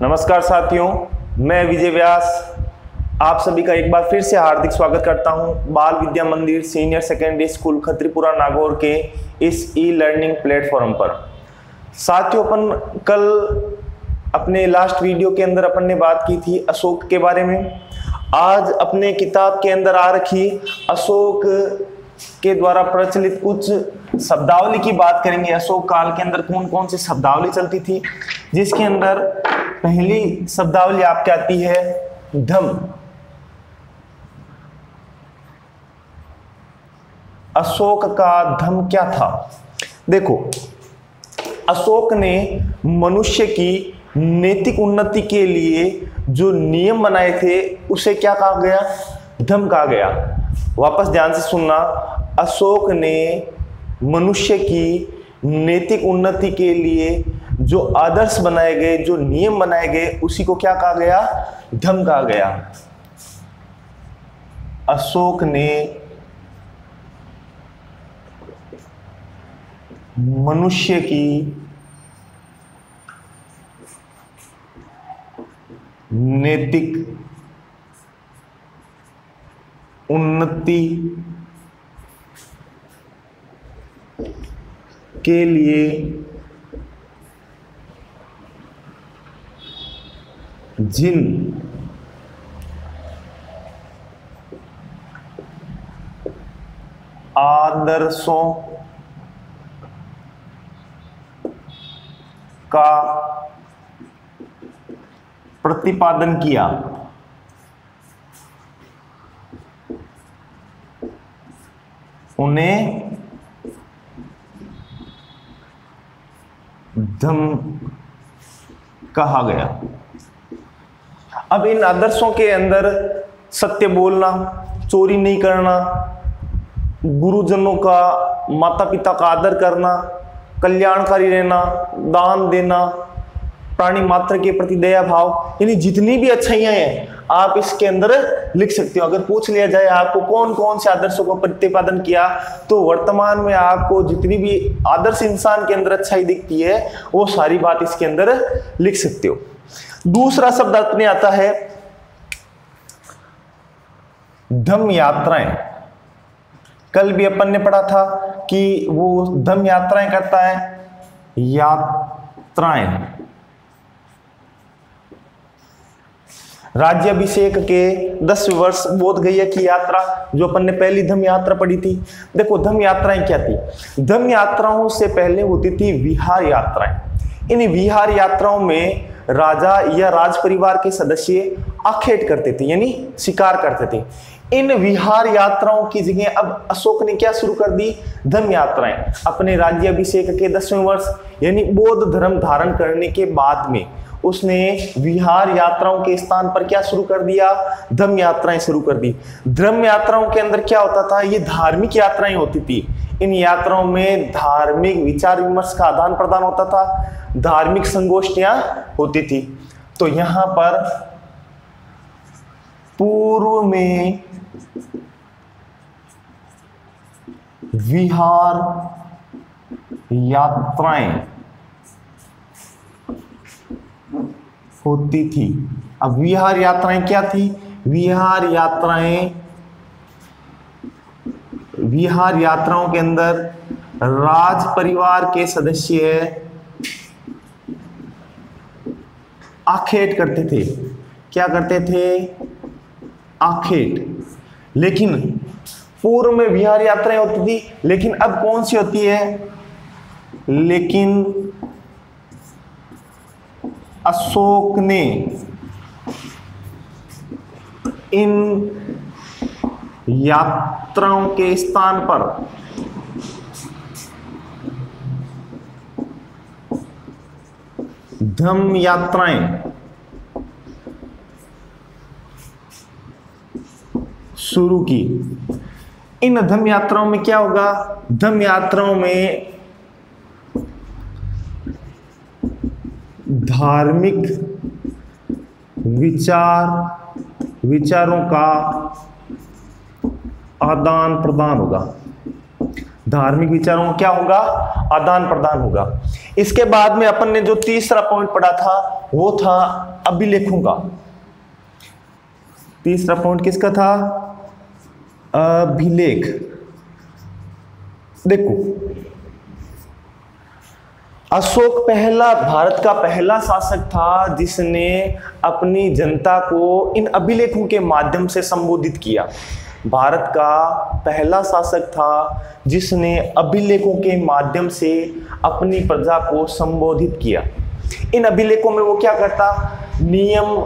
नमस्कार साथियों, मैं विजय व्यास आप सभी का एक बार फिर से हार्दिक स्वागत करता हूं बाल विद्या मंदिर सीनियर सेकेंडरी स्कूल खत्रीपुरा नागौर के इस ई लर्निंग प्लेटफॉर्म पर। साथियों, अपन कल अपने लास्ट वीडियो के अंदर अपन ने बात की थी अशोक के बारे में। आज अपने किताब के अंदर आ रखी अशोक के द्वारा प्रचलित कुछ शब्दावली की बात करेंगे। अशोक काल के अंदर कौन कौन सी शब्दावली चलती थी, जिसके अंदर पहली शब्दावली आपके आती है धम। अशोक का धम क्या था? देखो, अशोक ने मनुष्य की नैतिक उन्नति के लिए जो नियम बनाए थे उसे क्या कहा गया? धम कहा गया। वापस ध्यान से सुनना, अशोक ने मनुष्य की नैतिक उन्नति के लिए जो आदर्श बनाए गए, जो नियम बनाए गए, उसी को क्या कहा गया? धम कहा गया। अशोक ने मनुष्य की नैतिक उन्नति के लिए जिन आदर्शों का प्रतिपादन किया, उन्हें धम कहा गया। अब इन आदर्शों के अंदर सत्य बोलना, चोरी नहीं करना, गुरुजनों का, माता पिता का आदर करना, कल्याणकारी रहना, दान देना, प्राणी मात्र के प्रति दया भाव, यानी जितनी भी अच्छाइयां हैं आप इसके अंदर लिख सकते हो। अगर पूछ लिया जाए आपको कौन कौन से आदर्शों को प्रतिपादन किया, तो वर्तमान में आपको जितनी भी आदर्श इंसान के अंदर अच्छाई दिखती है वो सारी बात इसके अंदर लिख सकते हो। दूसरा शब्द अपने आता है धम यात्राएं। कल भी अपन ने पढ़ा था कि वो धम यात्राएं करता है। यात्राएं, राज्याभिषेक के 10वें वर्ष बोध गया की यात्रा, जो अपन ने पहली धम यात्रा पढ़ी थी। देखो, धम यात्राएं क्या थी? धम यात्राओं से पहले होती थी विहार यात्राएं। इन विहार यात्राओं में राजा या राज परिवार के सदस्य आखेट करते थे, यानी शिकार करते थे। इन विहार यात्राओं की जगह अब अशोक ने क्या शुरू कर दी? धम यात्राएं। अपने राज्याभिषेक के 10वें वर्ष यानी बौद्ध धर्म धारण करने के बाद में उसने विहार यात्राओं के स्थान पर क्या शुरू कर दिया? धम यात्राएं शुरू कर दी। धर्म यात्राओं के अंदर क्या होता था? ये धार्मिक यात्राएं होती थी। इन यात्राओं में धार्मिक विचार विमर्श का आदान प्रदान होता था, धार्मिक संगोष्ठियां होती थी। तो यहां पर पूर्व में विहार यात्राएं होती थी। अब विहार यात्राएं क्या थी? विहार यात्राओं के अंदर राज परिवार के सदस्य आखेट करते थे। क्या करते थे? आखेट। लेकिन पूर्व में विहार यात्राएं होती थी, लेकिन अब कौन सी होती है? लेकिन अशोक ने इन यात्राओं के स्थान पर धम यात्राएं शुरू की। इन धम यात्राओं में क्या होगा? धम यात्राओं में धार्मिक विचारों का आदान प्रदान होगा। धार्मिक विचारों का क्या होगा? आदान प्रदान होगा। इसके बाद में अपन ने जो तीसरा पॉइंट पढ़ा था वो था अभिलेखों का। तीसरा पॉइंट किसका था? अभिलेख। देखो, अशोक भारत का पहला शासक था जिसने अपनी जनता को इन अभिलेखों के माध्यम से संबोधित किया। भारत का पहला शासक था जिसने अभिलेखों के माध्यम से अपनी प्रजा को संबोधित किया। इन अभिलेखों में वो क्या करता? नियम,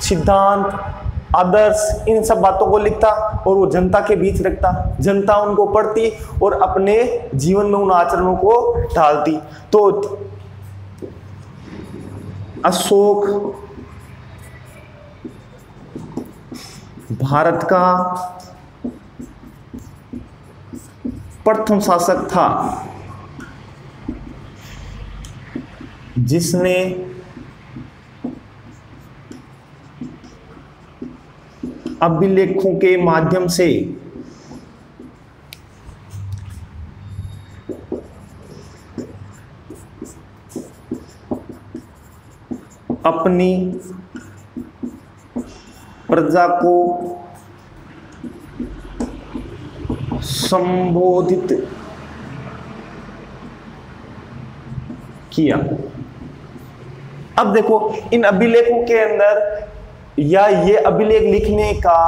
सिद्धांत, आदर्श, इन सब बातों को लिखता और वो जनता के बीच रखता। जनता उनको पढ़ती और अपने जीवन में उन आचरणों को ढालती। तो अशोक भारत का प्रथम शासक था जिसने अभिलेखों के माध्यम से अपनी प्रजा को संबोधित किया। अब देखो, इन अभिलेखों के अंदर या ये अभिलेख लिखने का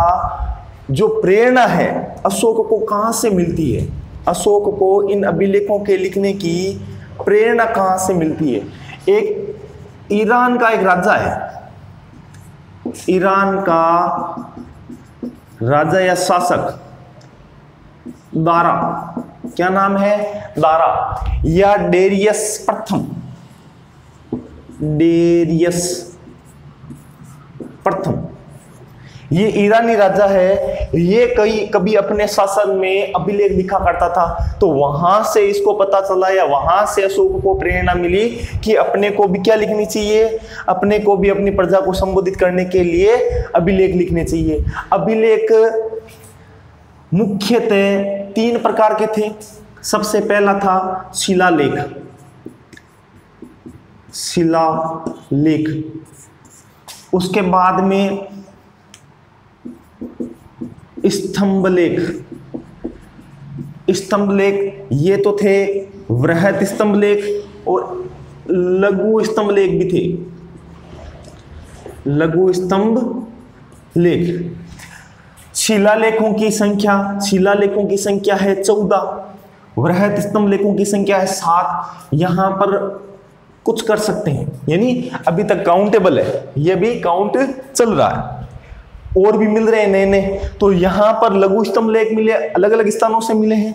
जो प्रेरणा है अशोक को कहां से मिलती है? अशोक को इन अभिलेखों के लिखने की प्रेरणा कहां से मिलती है? एक ईरान का एक राजा है, ईरान का राजा या शासक दारा, क्या नाम है? दारा या डेरियस प्रथम। डेरियस प्रथम ये ईरानी राजा है। ये कभी अपने शासन में अभिलेख लिखा करता था, तो वहां से इसको पता चला या वहां से अशोक को प्रेरणा मिली कि अपने को भी क्या लिखनी चाहिए? अपने को भी अपनी प्रजा को संबोधित करने के लिए अभिलेख लिखने चाहिए। अभिलेख मुख्यतः 3 प्रकार के थे। सबसे पहला था शिलालेख। शिलालेख, उसके बाद में स्तंभलेख। स्तंभलेख ये तो थे, वृहत स्तंभलेख और लघु स्तंभलेख भी थे। लघु स्तंभलेख। शिलालेखों की संख्या है 14, वृहत स्तंभलेखों की संख्या है 7। यहां पर कुछ कर सकते हैं, यानी अभी तक काउंटेबल है, ये भी काउंट चल रहा है, और भी मिल रहे हैं नए नए। तो यहां पर लघु स्तंभलेख मिले, अलग अलग स्थानों से मिले हैं।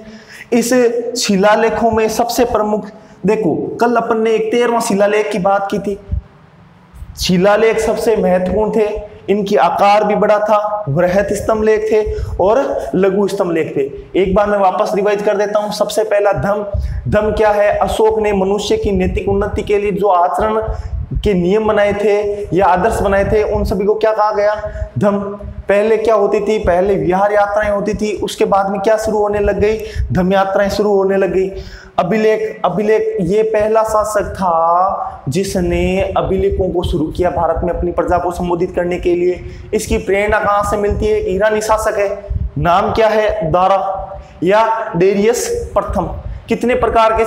इस शिलालेखों में सबसे प्रमुख, देखो कल अपन ने एक 13वां शिलालेख की बात की थी। शिलालेख सबसे महत्वपूर्ण थे, इनकी आकार भी बड़ा था। वृहत स्तंभलेख थे और लघु स्तंभलेख थे। एक बार मैं वापस रिवाइज कर देता हूं। सबसे पहला धम्म क्या है? अशोक ने मनुष्य की नैतिक उन्नति के लिए जो आचरण के नियम बनाए थे या आदर्श बनाए थे, उन सभी को क्या कहा गया? धम्म। पहले क्या होती थी? पहले विहार यात्राएं होती थी, उसके बाद में क्या शुरू होने लग गई? धम्म यात्राएं शुरू होने लग गई। अभिलेख ये पहला शासक था जिसने अभिलेखों को शुरू किया भारत में अपनी प्रजा को संबोधित करने के लिए। इसकी प्रेरणा कहां से मिलती है? ईरानी शासक है, नाम क्या है? दारा या डेरियस प्रथम। कितने प्रकार के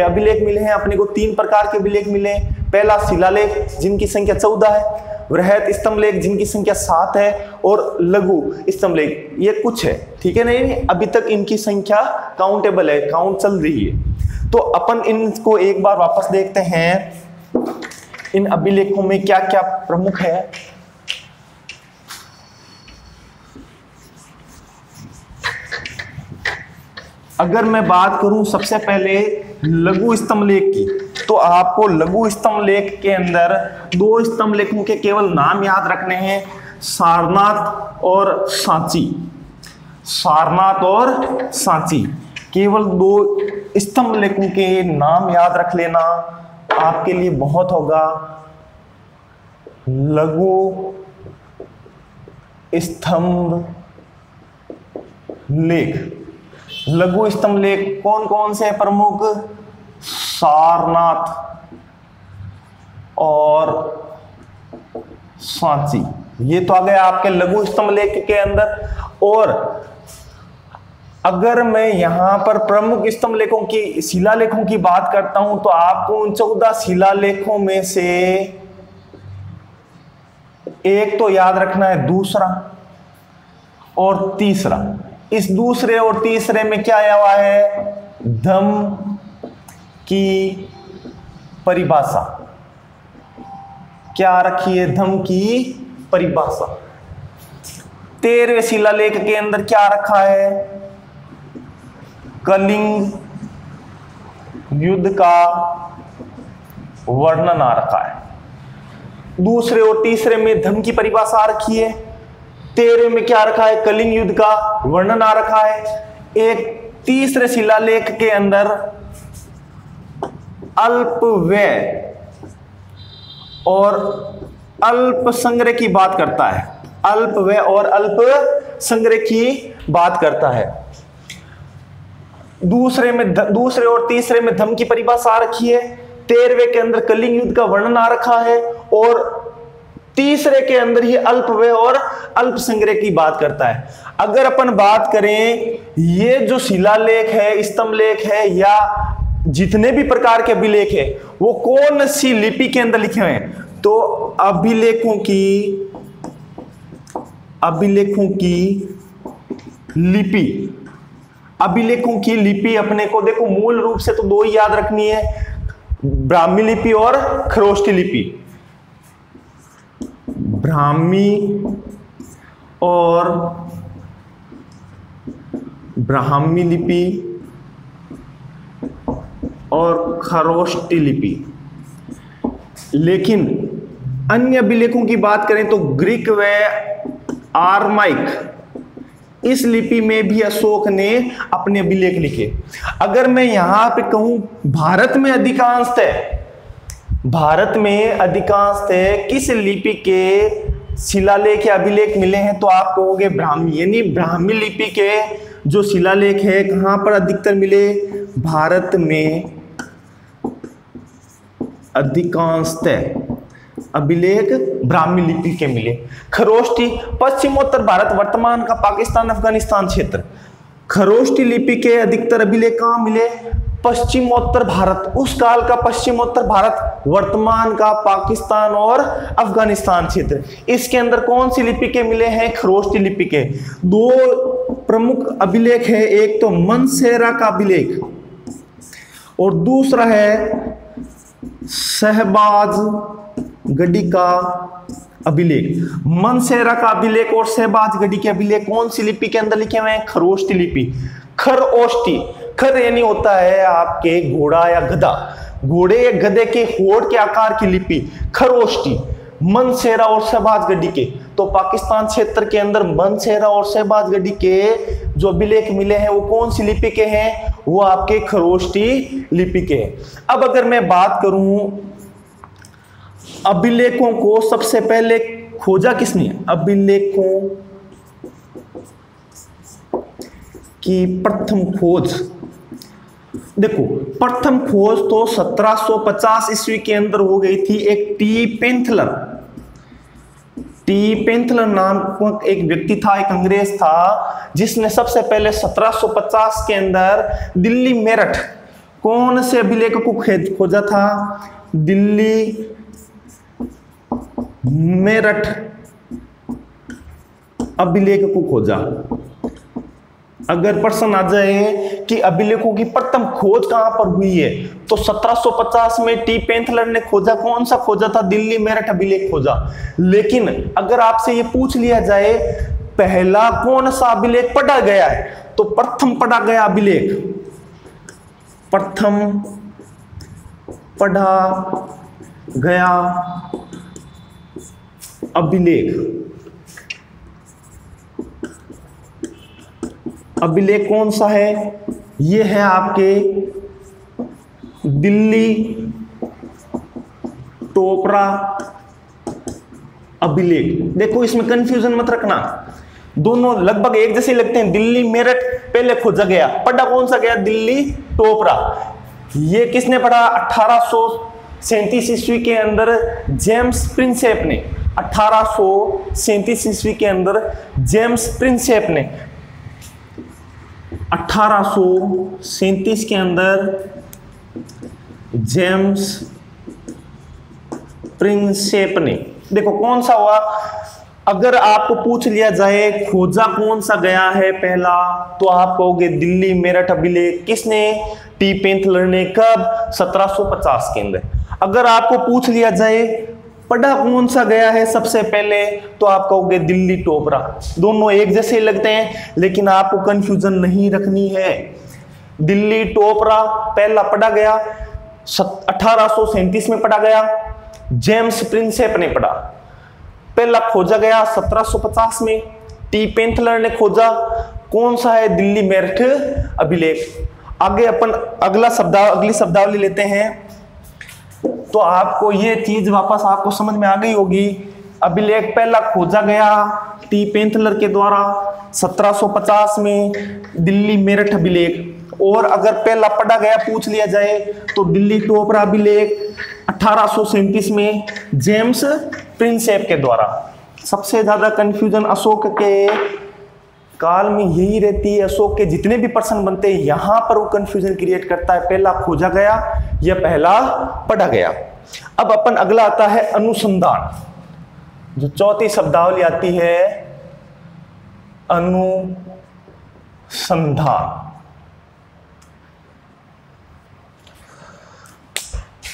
अभिलेख मिले हैं अपने को? 3 प्रकार के अभिलेख मिले हैं। पहला शिलालेख जिनकी संख्या 14 है, वृहत स्तंभलेख जिनकी संख्या 7 है, और लघु स्तंभलेख ये कुछ है। ठीक है, नहीं अभी तक इनकी संख्या काउंटेबल है, काउंट चल रही है। तो अपन इनको एक बार वापस देखते हैं, इन अभिलेखों में क्या क्या प्रमुख है। अगर मैं बात करूं सबसे पहले लघु स्तंभलेख की, तो आपको लघु स्तंभलेख के अंदर 2 स्तंभलेखों के केवल नाम याद रखने हैं, सारनाथ और सांची। सारनाथ और सांची, केवल 2 स्तंभलेखों के नाम याद रख लेना आपके लिए बहुत होगा। लघु स्तंभ लेख। लघु स्तंभलेख कौन कौन से प्रमुख? सारनाथ और सांची, ये तो आ गया आपके लघु स्तंभ लेख के अंदर। और अगर मैं यहां पर प्रमुख स्तंभ लेखों की, शिलालेखों की बात करता हूं तो आपको उन 14 शिलालेखों में से एक तो याद रखना है, दूसरा और तीसरा। इस दूसरे और तीसरे में क्या आया हुआ है? धम्म की परिभाषा। क्या रखी है? धम्म की परिभाषा। 13वें शिलालेख के अंदर क्या रखा है? कलिंग युद्ध का वर्णन आ रखा है। दूसरे और तीसरे में धम्म की परिभाषा रखी है। 13वें में क्या रखा है? कलिंग युद्ध का वर्णन आ रखा है। एक तीसरे शिलालेख के अंदर अल्पव्यय और अल्प संग्रह की बात करता है। अल्पव्यय और अल्प संग्रह की बात करता है। दूसरे और तीसरे में धम्म की परिभाषा रखी है। 13वें के अंदर कलिंग युद्ध का वर्णन आ रखा है और तीसरे के अंदर ही अल्पव्यय और अल्प संग्रह की बात करता है। अगर अपन बात करें, ये जो शिलालेख है, स्तंभ लेख है या जितने भी प्रकार के अभिलेख है, वो कौन सी लिपि के अंदर लिखे हुए हैं? तो अभिलेखों की लिपि अपने को देखो, मूल रूप से तो दो ही याद रखनी है, ब्राह्मी लिपि और खरोष्टी लिपि। ब्राह्मी लिपि और खरोष्टी लिपि। लेकिन अन्य अभिलेखों की बात करें तो ग्रीक व आरमाइक, इस लिपि में भी अशोक ने अपने अभिलेख लिखे। अगर मैं यहां पे कहूं भारत में अधिकांशतः किस लिपि के शिलालेख या अभिलेख मिले हैं, तो आप कहोगे ब्राह्मी। यानी ब्राह्मी लिपि के जो शिलालेख है कहां पर अधिकतर मिले? भारत में अधिकांशतः अभिलेख ब्राह्मी लिपि के मिले। खरोष्टी, पश्चिमोत्तर भारत, वर्तमान का पाकिस्तान अफगानिस्तान क्षेत्र। खरोष्टी लिपि के अधिकतर अभिलेख कहां मिले? पश्चिमोत्तर भारत, उस काल का पश्चिमोत्तर भारत, वर्तमान का पाकिस्तान और अफगानिस्तान क्षेत्र। इसके अंदर कौन सी लिपि के मिले हैं? खरोष्टी लिपि के। दो प्रमुख अभिलेख है, एक तो मनसेरा का अभिलेख और दूसरा है शहबाजगढ़ी का अभिलेख। मनसेरा का अभिलेख और शहबाजगढ़ी के अभिलेख कौन सी लिपि के अंदर लिखे हुए हैं? खरोष्टी लिपि। खरोष्टी, खर यानी होता है आपके घोड़ा या गधा, घोड़े या गधे के होड़ के आकार की लिपि खरोष्टी। मनसेरा और शहबाजगढ़ी के, तो पाकिस्तान क्षेत्र के अंदर मनसेरा और शहबाजगढ़ी के जो अभिलेख मिले हैं वो कौन सी लिपि के हैं? वो आपके खरोष्टी लिपि के हैं। अब अगर मैं बात करूं अभिलेखों को सबसे पहले खोजा किसने? अभिलेखों की प्रथम खोज, देखो प्रथम खोज तो 1750 ईस्वी के अंदर हो गई थी। एक टी पेंथलर नामक एक व्यक्ति था, एक अंग्रेज था, जिसने सबसे पहले 1750 के अंदर दिल्ली मेरठ, कौन से अभिलेख को खोजा था? दिल्ली मेरठ अभिलेख को खोजा। अगर प्रश्न आ जाए कि अभिलेखों की प्रथम खोज कहां पर हुई है, तो 1750 में टी पेंथलर ने खोजा। कौन सा खोजा था? दिल्ली मेरठ अभिलेख खोजा। लेकिन अगर आपसे ये पूछ लिया जाए पहला कौन सा अभिलेख पढ़ा गया है, तो प्रथम पढ़ा गया अभिलेख, प्रथम पढ़ा गया अभिलेख कौन सा है? ये है आपके दिल्ली टोपरा अभिलेख। देखो इसमें कंफ्यूजन मत रखना, दोनों लगभग एक जैसे लगते हैं। दिल्ली मेरठ पहले खोजा गया, पढ़ा कौन सा गया? दिल्ली टोपरा। ये किसने पढ़ा? 1837 ईस्वी के अंदर जेम्स प्रिंसेप ने, 1837 ईस्वी के अंदर जेम्स प्रिंसेप ने, 1837 के अंदर जेम्स प्रिंसेप ने। देखो कौन सा हुआ, अगर आपको पूछ लिया जाए खोजा कौन सा गया है पहला, तो आप कहोगे दिल्ली मेरठ अभिलेख। किसने? टी पेंथलर ने। कब? 1750 के अंदर। अगर आपको पूछ लिया जाए पढ़ा कौन सा गया है सबसे पहले, तो आप कहोगे दिल्ली टोपरा। दोनों एक जैसे लगते हैं, लेकिन आपको कंफ्यूजन नहीं रखनी है। दिल्ली टोपरा पहला पढ़ा गया 1837 में पढ़ा गया, जेम्स प्रिंसेप ने पढ़ा। पहला खोजा गया 1750 में, टी पेंथलर ने खोजा। कौन सा है? दिल्ली मेरठ अभिलेख। आगे अपन अगली शब्दावली लेते हैं, तो आपको ये चीज वापस आपको समझ में आ गई होगी। अभिलेख पहला खोजा गया टी पेंथलर के द्वारा 1750 में, दिल्ली मेरठ अभिलेख। और अगर पहला पढ़ा गया पूछ लिया जाए तो दिल्ली टोपरा अभिलेख 1837 में जेम्स प्रिंसेप के द्वारा। सबसे ज्यादा कंफ्यूजन अशोक के काल में यही रहती है। अशोक के जितने भी प्रश्न बनते हैं यहां पर वो कंफ्यूजन क्रिएट करता है, पहला खोजा गया या पहला पढ़ा गया। अब अपन अगला आता है अनुसंधान, जो चौथी शब्दावली आती है अनुसंधान।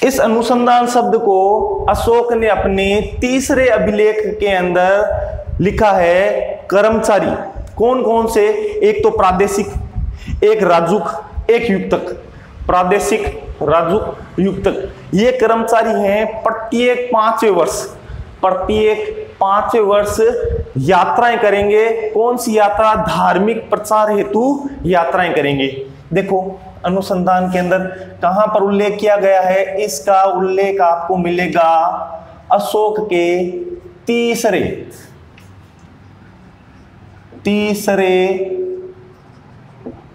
इस अनुसंधान शब्द को अशोक ने अपने तीसरे अभिलेख के अंदर लिखा है। कर्मचारी कौन कौन से? एक तो प्रादेशिक, एक राजुक, एक युक्तक। प्रादेशिक, राजुक, युक्तक, ये कर्मचारी हैं। प्रत्येक 5वें वर्ष यात्राएं करेंगे। कौन सी यात्रा? धार्मिक प्रचार हेतु यात्राएं करेंगे। देखो अनुसंधान के अंदर कहां पर उल्लेख किया गया है? इसका उल्लेख आपको मिलेगा अशोक के तीसरे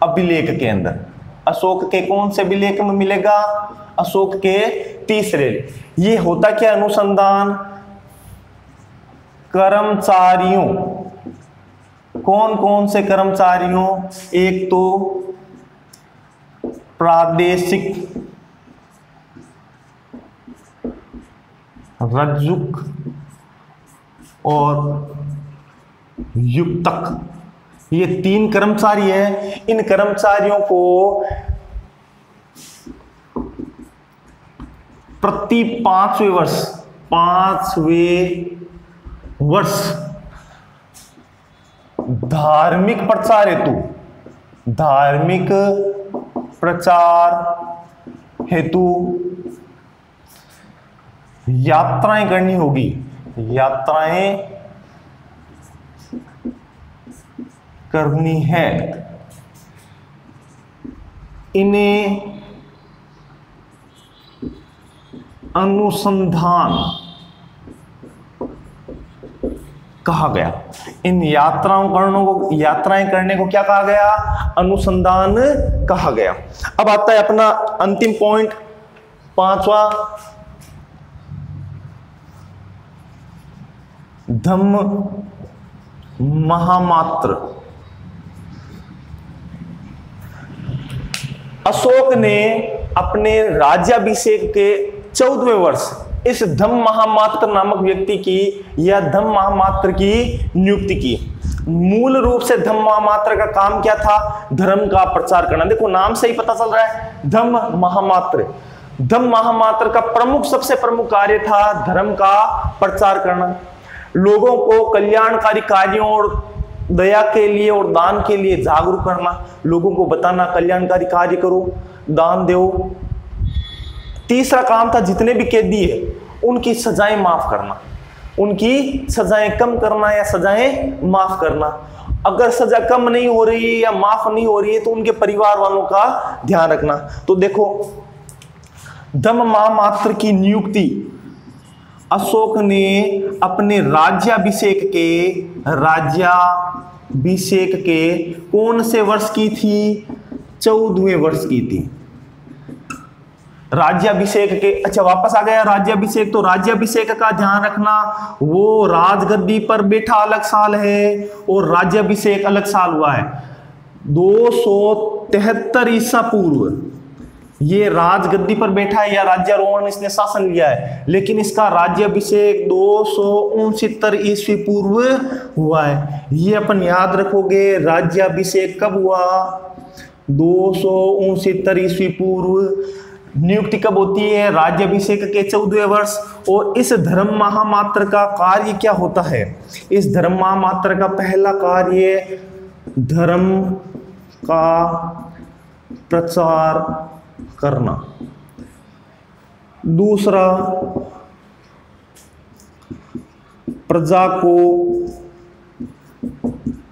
अभिलेख के अंदर। अशोक के कौन से अभिलेख में मिलेगा? अशोक के तीसरे। ये होता क्या अनुसंधान? कर्मचारियों, कौन कौन से कर्मचारियों? एक तो प्रादेशिक, रज्जुक और युक्तक, ये 3 कर्मचारी हैं। इन कर्मचारियों को प्रति 5वें वर्ष धार्मिक प्रचार हेतु यात्राएं करनी होगी। यात्राएं करनी है। इन्हें अनुसंधान कहा गया। इन यात्राएं करने को क्या कहा गया? अनुसंधान कहा गया। अब आता है अपना अंतिम पॉइंट, 5वां, धम्म महामात्र। अशोक ने अपने राज्याभिषेक के 14वें वर्ष इस धम्म महामात्र नामक व्यक्ति की या धम्म महामात्र की नियुक्ति की। मूल रूप से धम्म महामात्र का काम क्या था? धर्म का प्रचार करना। देखो नाम से ही पता चल रहा है, धम्म महामात्र। धम्म महामात्र का सबसे प्रमुख कार्य था धर्म का प्रचार करना, लोगों को कल्याणकारी कार्यों और दया के लिए और दान के लिए जागरूक करना, लोगों को बताना कल्याणकारी कार्य करो, दान दो। तीसरा काम था जितने भी कैदी है उनकी सजाएं माफ करना, उनकी सजाएं कम करना या सजाएं माफ करना। अगर सजा कम नहीं हो रही है या माफ नहीं हो रही है तो उनके परिवार वालों का ध्यान रखना। तो देखो धम्म महामात्र की नियुक्ति अशोक ने अपने राज्याभिषेक के कौन से वर्ष की थी? 14वें वर्ष की थी। राज्याभिषेक के, अच्छा वापस आ गया राज्याभिषेक, तो राज्याभिषेक का ध्यान रखना, वो राजगद्दी पर बैठा अलग साल है और राज्याभिषेक अलग साल हुआ है। 273 ईसा पूर्व ये राजगद्दी पर बैठा है या राज्यारोहण इसने शासन लिया है, लेकिन इसका राज्याभिषेक 269 ईस्वी पूर्व हुआ है। ये अपन याद रखोगे, राज्याभिषेक कब हुआ, 269 ईस्वी पूर्व। नियुक्ति कब होती है, राज्याभिषेक के 14वें वर्ष। और इस धर्म महामात्र का कार्य क्या होता है, इस धर्म महामात्र का पहला कार्य धर्म का प्रचार करना, दूसरा प्रजा को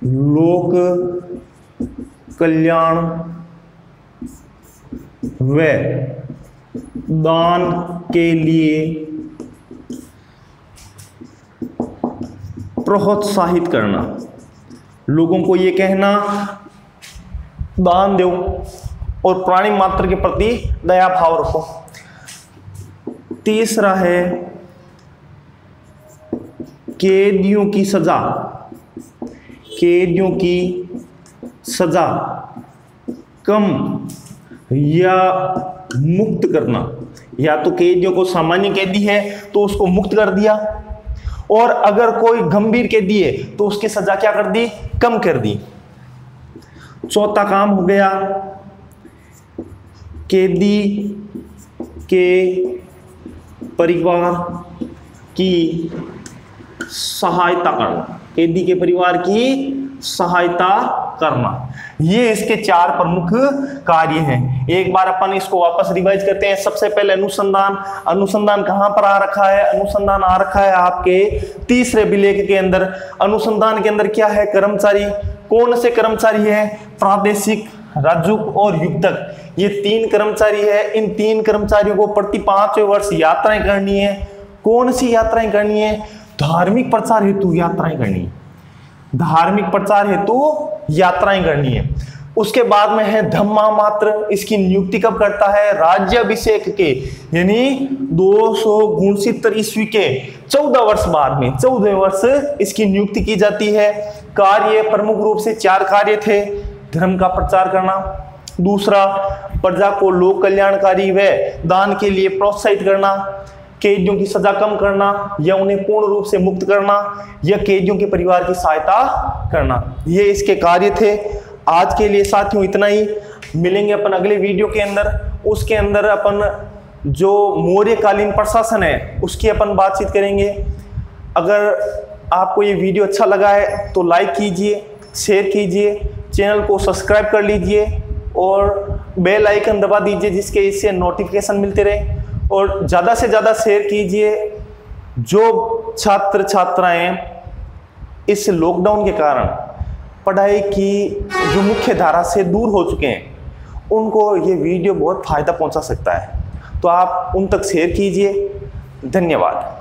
लोक कल्याण व दान के लिए प्रोत्साहित करना, लोगों को ये कहना दान दो और प्राणी मात्र के प्रति दया भाव रखो। तीसरा है कैदियों की सजा, कैदियों की सजा कम या मुक्त करना, या तो कैदियों को सामान्य कैदी है तो उसको मुक्त कर दिया, और अगर कोई गंभीर कैदी है तो उसकी सजा क्या कर दी, कम कर दी। चौथा काम हो गया कैदी के परिवार की सहायता करना, कैदी के परिवार की सहायता करना। ये इसके 4 प्रमुख कार्य हैं। एक बार अपन इसको वापस रिवाइज करते हैं। सबसे पहले अनुसंधान, अनुसंधान कहां पर आ रखा है, अनुसंधान आ रखा है आपके 3रे विलेख के अंदर। अनुसंधान के अंदर क्या है, कर्मचारी, कौन से कर्मचारी है, प्रादेशिक, राजूक और युक्तक, ये 3 कर्मचारी है। इन 3 कर्मचारियों को प्रति 5वें वर्ष यात्राएं करनी है। कौन सी यात्राएं करनी है, धार्मिक प्रचार हेतु यात्राएं करनी है, धार्मिक प्रचार हेतु यात्राएं करनी है। उसके बाद में है धम्म महामात्र, इसकी नियुक्ति कब करता है, राज्याभिषेक के यानी 269 ईस्वी के 14 वर्ष बाद में, 14वें वर्ष इसकी नियुक्ति की जाती है। कार्य प्रमुख रूप से 4 कार्य थे, धर्म का प्रचार करना, दूसरा प्रजा को लोक कल्याणकारी व दान के लिए प्रोत्साहित करना, कैदियों की सजा कम करना या उन्हें पूर्ण रूप से मुक्त करना, या कैदियों के परिवार की सहायता करना, ये इसके कार्य थे। आज के लिए साथियों इतना ही, मिलेंगे अपन अगले वीडियो के अंदर। उसके अंदर अपन जो मौर्यकालीन प्रशासन है उसकी अपन बातचीत करेंगे। अगर आपको ये वीडियो अच्छा लगा है तो लाइक कीजिए, शेयर कीजिए, चैनल को सब्सक्राइब कर लीजिए और बेल आइकन दबा दीजिए जिसके इससे नोटिफिकेशन मिलते रहे, और ज़्यादा से ज़्यादा शेयर कीजिए। जो छात्र छात्राएं इस लॉकडाउन के कारण पढ़ाई की जो मुख्य धारा से दूर हो चुके हैं उनको ये वीडियो बहुत फ़ायदा पहुंचा सकता है, तो आप उन तक शेयर कीजिए। धन्यवाद।